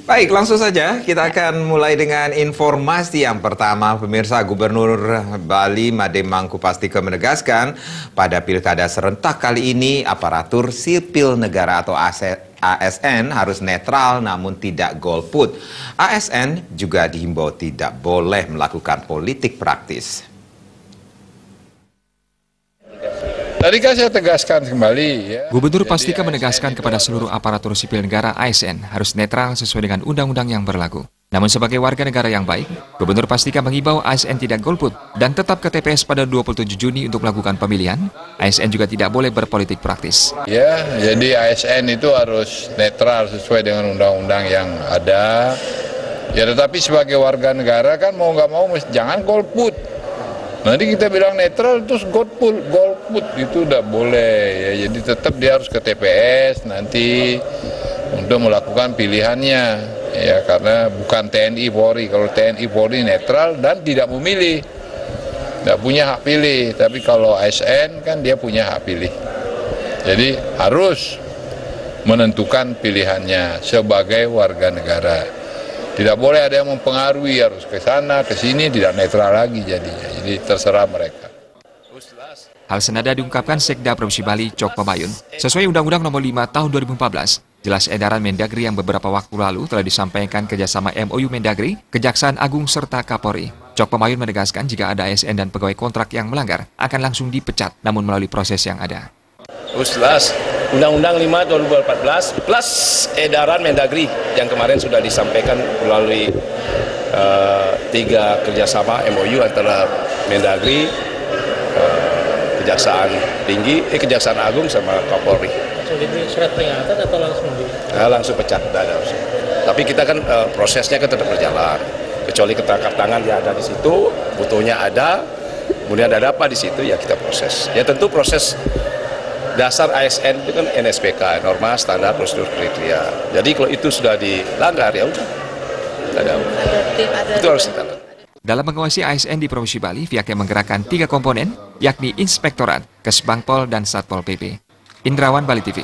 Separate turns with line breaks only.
Baik, langsung saja kita akan mulai dengan informasi yang pertama. Pemirsa, Gubernur Bali Made Mangkupastika menegaskan pada pilkada serentak kali ini aparatur sipil negara atau ASN harus netral namun tidak golput. ASN juga dihimbau tidak boleh melakukan politik praktis.
Tadi kan saya tegaskan kembali ya.
Gubernur Pastika menegaskan kepada seluruh aparatur sipil negara ASN harus netral sesuai dengan undang-undang yang berlaku. Namun sebagai warga negara yang baik, Gubernur Pastika mengimbau ASN tidak golput dan tetap ke TPS pada 27 Juni untuk melakukan pemilihan. ASN juga tidak boleh berpolitik praktis.
Ya, jadi ASN itu harus netral sesuai dengan undang-undang yang ada. Ya, tetapi sebagai warga negara kan mau nggak mau jangan golput. Nanti kita bilang netral terus golput itu udah boleh ya. Jadi tetap dia harus ke TPS nanti untuk melakukan pilihannya ya, karena bukan TNI Polri. Kalau TNI Polri netral dan tidak memilih, tidak punya hak pilih. Tapi kalau ASN kan dia punya hak pilih. Jadi harus menentukan pilihannya sebagai warga negara. Tidak boleh ada yang mempengaruhi, harus ke sana, ke sini, tidak netral lagi jadinya. Jadi terserah mereka.
Hal senada diungkapkan Sekda Provinsi Bali, Cok Pamayun. Sesuai Undang-Undang Nomor 5 Tahun 2014, jelas edaran Mendagri yang beberapa waktu lalu telah disampaikan kerjasama MOU Mendagri, Kejaksaan Agung serta Kapolri. Cok Pamayun menegaskan jika ada ASN dan pegawai kontrak yang melanggar, akan langsung dipecat, namun melalui proses yang ada.
Jelas Undang-Undang 5 2014 plus edaran Mendagri yang kemarin sudah disampaikan melalui 3 kerjasama MOU antara Mendagri, Kejaksaan Tinggi, Kejaksaan Agung sama Kapolri.
Langsung diberi surat peringatan atau langsung di?
Langsung pecat, tapi kita kan prosesnya kan tetap berjalan. Kecuali ketangkap tangan yang ada di situ, fotonya ada, kemudian ada apa di situ ya kita proses. Ya tentu proses dasar ASN itu kan NSPK, norma standar prosedur kriteria. Jadi kalau itu sudah dilanggar ya udah, itu harus ditangani.
Dalam mengawasi ASN di Provinsi Bali, pihaknya menggerakkan 3 komponen, yakni Inspektorat, Kesbangpol, dan Satpol PP. Indrawan, Bali TV.